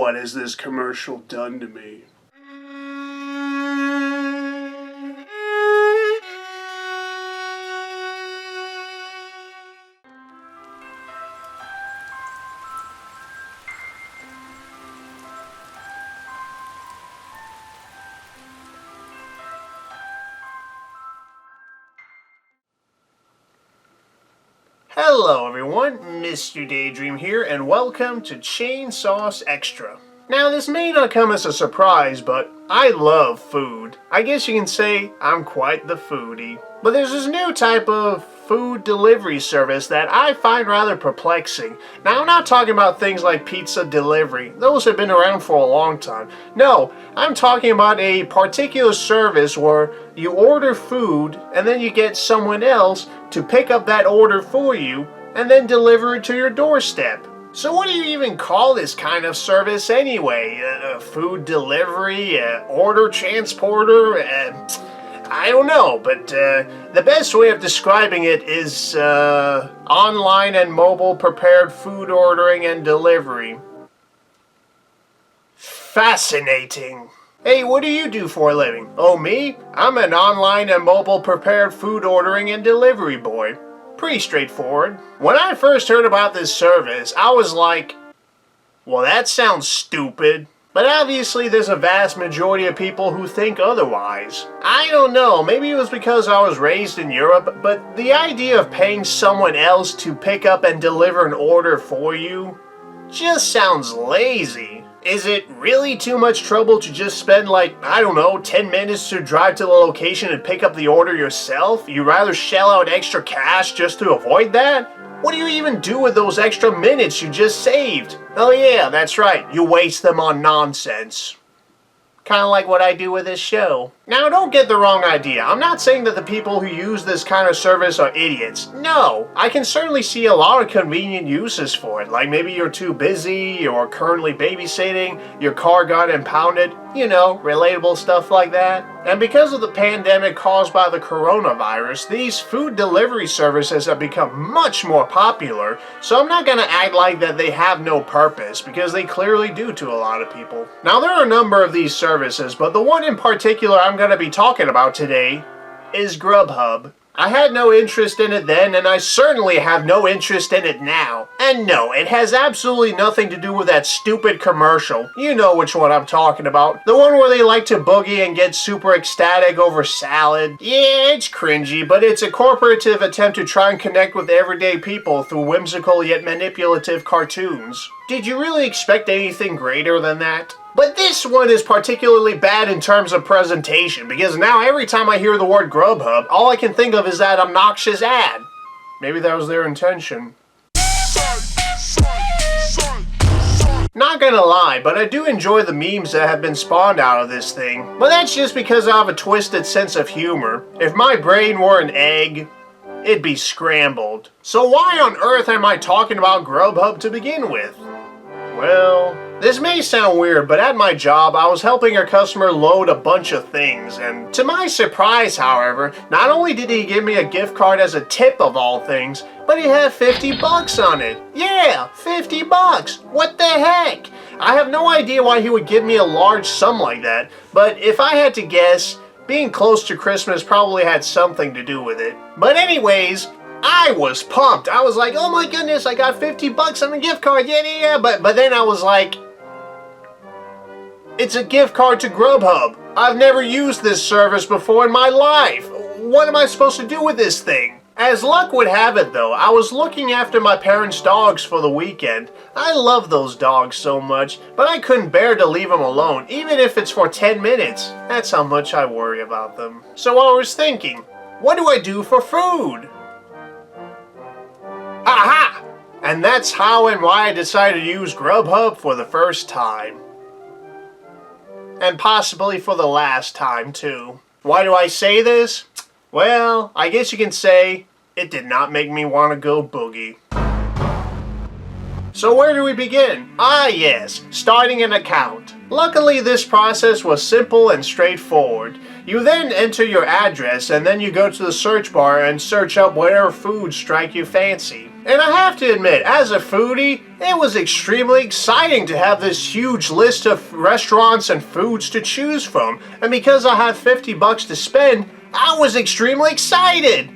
What has this commercial done to me? Hello everyone, Mr. Daydream here, and welcome to Chain Sauce Extra. Now this may not come as a surprise, but I love food. I guess you can say I'm quite the foodie. But there's this new type of food delivery service that I find rather perplexing. Now I'm not talking about things like pizza delivery. Those have been around for a long time. No, I'm talking about a particular service where you order food and then you get someone else to pick up that order for you and then deliver it to your doorstep. So what do you even call this kind of service anyway? Food delivery? Order transporter? I don't know, but the best way of describing it is online and mobile prepared food ordering and delivery. Fascinating. Hey, what do you do for a living? Oh, me? I'm an online and mobile prepared food ordering and delivery boy. Pretty straightforward. When I first heard about this service, I was like, well, that sounds stupid. But obviously there's a vast majority of people who think otherwise. I don't know, maybe it was because I was raised in Europe, but the idea of paying someone else to pick up and deliver an order for you just sounds lazy. Is it really too much trouble to just spend like, I don't know, 10 minutes to drive to the location and pick up the order yourself? You'd rather shell out extra cash just to avoid that? What do you even do with those extra minutes you just saved? Oh yeah, that's right, you waste them on nonsense. Kind of like what I do with this show. Now don't get the wrong idea, I'm not saying that the people who use this kind of service are idiots. No, I can certainly see a lot of convenient uses for it, like maybe you're too busy, you're currently babysitting, your car got impounded, you know, relatable stuff like that. And because of the pandemic caused by the coronavirus, these food delivery services have become much more popular, so I'm not gonna act like that they have no purpose, because they clearly do to a lot of people. Now there are a number of these services, but the one in particular I'm gonna be talking about today is Grubhub. I had no interest in it then, and I certainly have no interest in it now. And no, it has absolutely nothing to do with that stupid commercial. You know which one I'm talking about. The one where they like to boogie and get super ecstatic over salad. Yeah, it's cringy, but it's a corporative attempt to try and connect with everyday people through whimsical yet manipulative cartoons. Did you really expect anything greater than that? But this one is particularly bad in terms of presentation, because now every time I hear the word Grubhub, all I can think of is that obnoxious ad. Maybe that was their intention. Not gonna lie, but I do enjoy the memes that have been spawned out of this thing. But that's just because I have a twisted sense of humor. If my brain were an egg, it'd be scrambled. So why on earth am I talking about Grubhub to begin with? Well, this may sound weird, but at my job, I was helping a customer load a bunch of things, and to my surprise, however, not only did he give me a gift card as a tip of all things, but he had 50 bucks on it. Yeah, 50 bucks. What the heck? I have no idea why he would give me a large sum like that, but if I had to guess, being close to Christmas probably had something to do with it. But anyways, I was pumped. I was like, oh my goodness, I got 50 bucks on a gift card, yeah. But then I was like, it's a gift card to Grubhub. I've never used this service before in my life. What am I supposed to do with this thing? As luck would have it though, I was looking after my parents' dogs for the weekend. I love those dogs so much, but I couldn't bear to leave them alone, even if it's for 10 minutes. That's how much I worry about them. So I was thinking, what do I do for food? Aha! And that's how and why I decided to use Grubhub for the first time. And possibly for the last time, too. Why do I say this? Well, I guess you can say it did not make me want to go boogie. So where do we begin? Ah yes, starting an account. Luckily this process was simple and straightforward. You then enter your address and then you go to the search bar and search up whatever foods strike you fancy. And I have to admit, as a foodie, it was extremely exciting to have this huge list of restaurants and foods to choose from. And because I had 50 bucks to spend, I was extremely excited.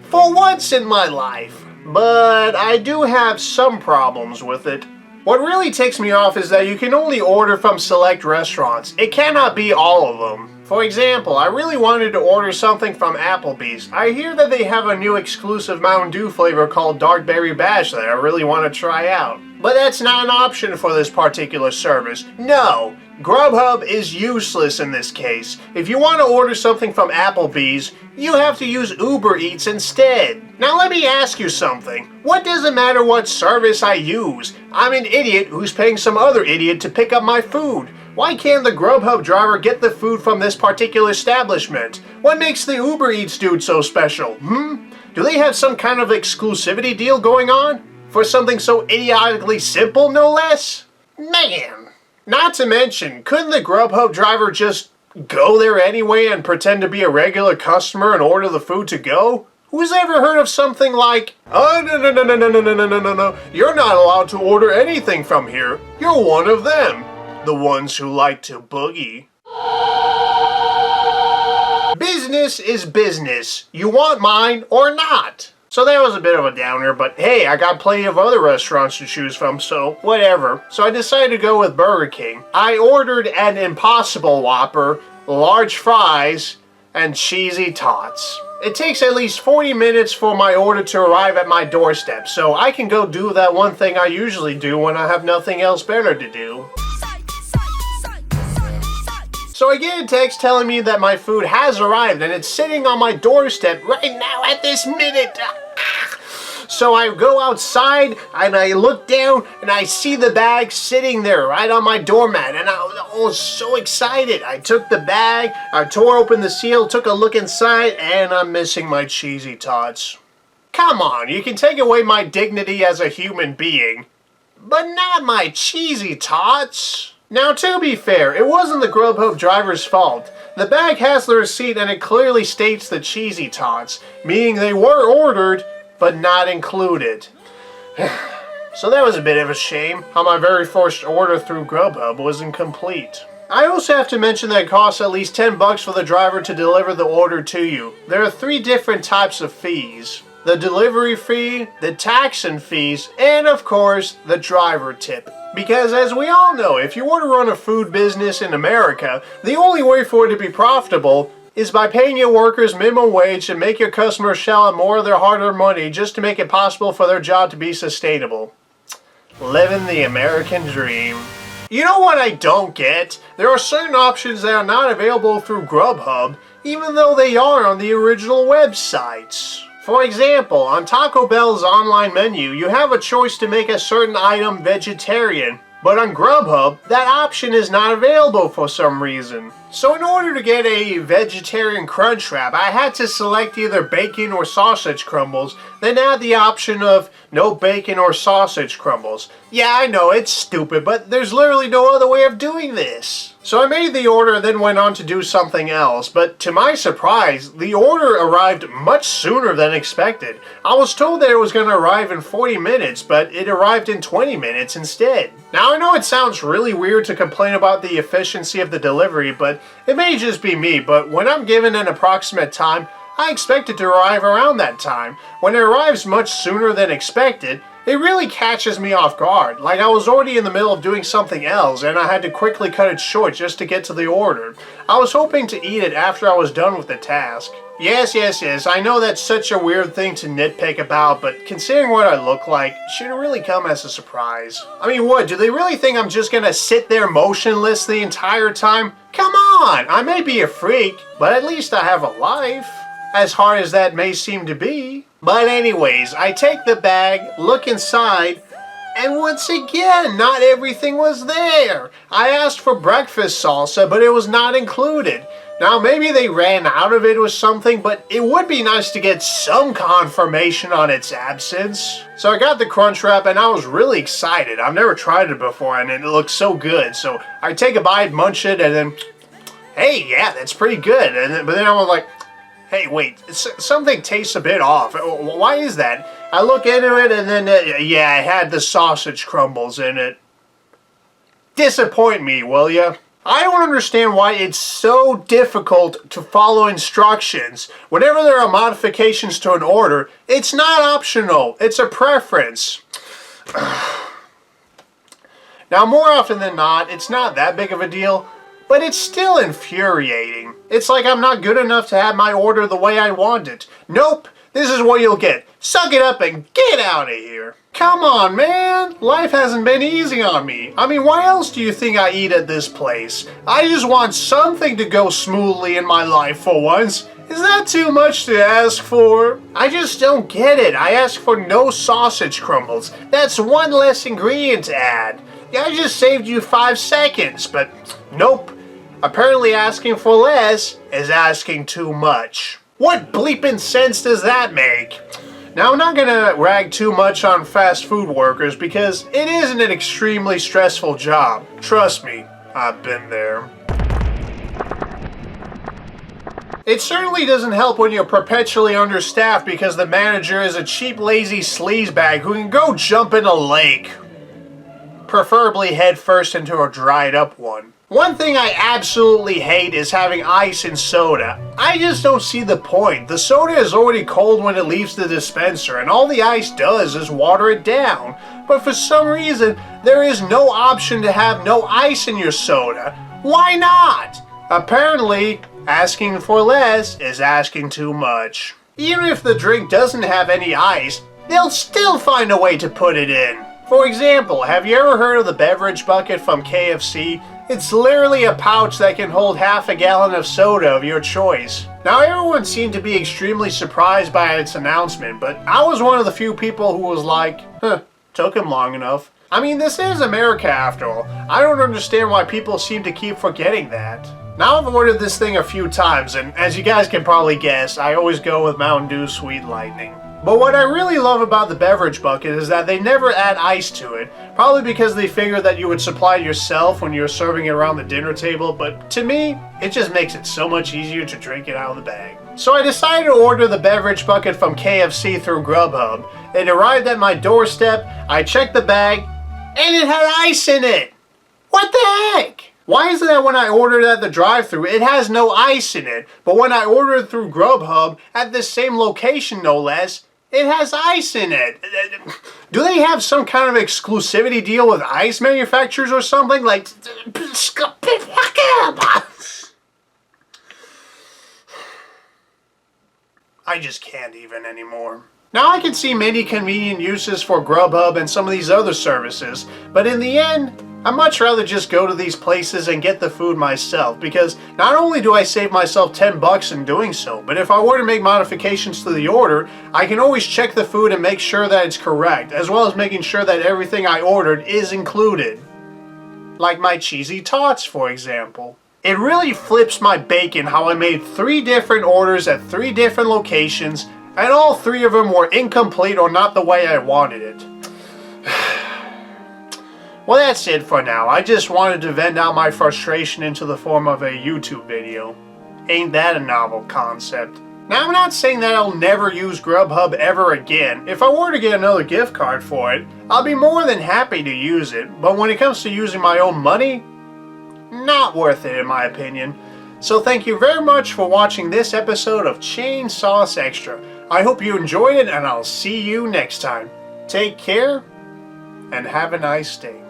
For once in my life. But I do have some problems with it. What really ticks me off is that you can only order from select restaurants. It cannot be all of them. For example, I really wanted to order something from Applebee's. I hear that they have a new exclusive Mountain Dew flavor called Dark Berry Bash that I really want to try out. But that's not an option for this particular service. No, Grubhub is useless in this case. If you want to order something from Applebee's, you have to use Uber Eats instead. Now let me ask you something. What does it matter what service I use? I'm an idiot who's paying some other idiot to pick up my food. Why can't the Grubhub driver get the food from this particular establishment? What makes the Uber Eats dude so special? Do they have some kind of exclusivity deal going on? For something so idiotically simple, no less? Man! Not to mention, couldn't the Grubhub driver just go there anyway and pretend to be a regular customer and order the food to go? Who's ever heard of something like, oh, no, you're not allowed to order anything from here. You're one of them. The ones who like to boogie. Business is business. You want mine or not. So that was a bit of a downer, but hey, I got plenty of other restaurants to choose from, so whatever. So I decided to go with Burger King. I ordered an Impossible Whopper, large fries, and cheesy tots. It takes at least 40 minutes for my order to arrive at my doorstep, so I can go do that one thing I usually do when I have nothing else better to do. So I get a text telling me that my food has arrived and it's sitting on my doorstep right now at this minute. So I go outside and I look down and I see the bag sitting there right on my doormat, and I was so excited. I took the bag, I tore open the seal, took a look inside, and I'm missing my cheesy tots. Come on, you can take away my dignity as a human being, but not my cheesy tots. Now, to be fair, it wasn't the Grubhub driver's fault. The bag has the receipt and it clearly states the cheesy tots, meaning they were ordered, but not included. So that was a bit of a shame, how my very first order through Grubhub wasn't complete. I also have to mention that it costs at least 10 bucks for the driver to deliver the order to you. There are 3 different types of fees. The delivery fee, the tax and fees, and of course, the driver tip. Because as we all know, if you want to run a food business in America, the only way for it to be profitable is by paying your workers minimum wage and make your customers shell out more of their hard-earned money just to make it possible for their job to be sustainable. Living the American dream. You know what I don't get? There are certain options that are not available through Grubhub, even though they are on the original websites. For example, on Taco Bell's online menu, you have a choice to make a certain item vegetarian, but on Grubhub, that option is not available for some reason. So in order to get a vegetarian Crunchwrap, I had to select either bacon or sausage crumbles, then add the option of no bacon or sausage crumbles. Yeah, I know, it's stupid, but there's literally no other way of doing this. So I made the order and then went on to do something else, but to my surprise, the order arrived much sooner than expected. I was told that it was going to arrive in 40 minutes, but it arrived in 20 minutes instead. Now I know it sounds really weird to complain about the efficiency of the delivery, but it may just be me, but when I'm given an approximate time, I expect it to arrive around that time. When it arrives much sooner than expected, it really catches me off guard, like I was already in the middle of doing something else and I had to quickly cut it short just to get to the order. I was hoping to eat it after I was done with the task. Yes, I know that's such a weird thing to nitpick about, but considering what I look like, it should really come as a surprise. I mean, what, do they really think I'm just gonna sit there motionless the entire time? Come on, I may be a freak, but at least I have a life. As hard as that may seem to be. But anyways, I take the bag, look inside, and once again, not everything was there. I asked for breakfast salsa, but it was not included. Now, maybe they ran out of it or something, but it would be nice to get some confirmation on its absence. So I got the Crunchwrap and I was really excited. I've never tried it before and it looks so good. So I take a bite, munch it, and then, hey, yeah, that's pretty good. But then I was like, Hey, wait, something tastes a bit off. Why is that? I look into it and then, yeah, it had the sausage crumbles in it. Disappoint me, will ya? I don't understand why it's so difficult to follow instructions. Whenever there are modifications to an order, it's not optional, it's a preference. Now, more often than not, it's not that big of a deal, but it's still infuriating. It's like I'm not good enough to have my order the way I want it. Nope, this is what you'll get. Suck it up and get out of here. Come on, man. Life hasn't been easy on me. I mean, why else do you think I eat at this place? I just want something to go smoothly in my life for once. Is that too much to ask for? I just don't get it. I asked for no sausage crumbles. That's one less ingredient to add. I just saved you 5 seconds, but nope. Apparently asking for less is asking too much. What bleeping sense does that make? Now, I'm not gonna rag too much on fast food workers because it isn't an extremely stressful job. Trust me, I've been there. It certainly doesn't help when you're perpetually understaffed because the manager is a cheap, lazy sleazebag who can go jump in a lake. Preferably head first into a dried up one. One thing I absolutely hate is having ice in soda. I just don't see the point. The soda is already cold when it leaves the dispenser and all the ice does is water it down. But for some reason, there is no option to have no ice in your soda. Why not? Apparently, asking for less is asking too much. Even if the drink doesn't have any ice, they'll still find a way to put it in. For example, have you ever heard of the beverage bucket from KFC? It's literally a pouch that can hold half a gallon of soda of your choice. Now, everyone seemed to be extremely surprised by its announcement, but I was one of the few people who was like, took him long enough. I mean, this is America after all. I don't understand why people seem to keep forgetting that. Now, I've ordered this thing a few times, and as you guys can probably guess, I always go with Mountain Dew Sweet Lightning. But what I really love about the beverage bucket is that they never add ice to it, probably because they figured that you would supply it yourself when you're serving it around the dinner table, but to me, it just makes it so much easier to drink it out of the bag. So I decided to order the beverage bucket from KFC through Grubhub. It arrived at my doorstep, I checked the bag, and it had ice in it! What the heck? Why is it that when I ordered at the drive-thru, it has no ice in it, but when I ordered through Grubhub, at the same location no less, it has ice in it? Do they have some kind of exclusivity deal with ice manufacturers or something? Like, I just can't even anymore. Now, I can see many convenient uses for Grubhub and some of these other services, but in the end, I'd much rather just go to these places and get the food myself, because not only do I save myself 10 bucks in doing so, but if I were to make modifications to the order, I can always check the food and make sure that it's correct, as well as making sure that everything I ordered is included. Like my cheesy tots, for example. It really flips my bacon how I made 3 different orders at 3 different locations, and all 3 of them were incomplete or not the way I wanted it. Well, that's it for now. I just wanted to vent out my frustration into the form of a YouTube video. Ain't that a novel concept? Now, I'm not saying that I'll never use Grubhub ever again. If I were to get another gift card for it, I'll be more than happy to use it. But when it comes to using my own money, not worth it in my opinion. So thank you very much for watching this episode of Chain Sauce Extra. I hope you enjoyed it, and I'll see you next time. Take care, and have a nice day.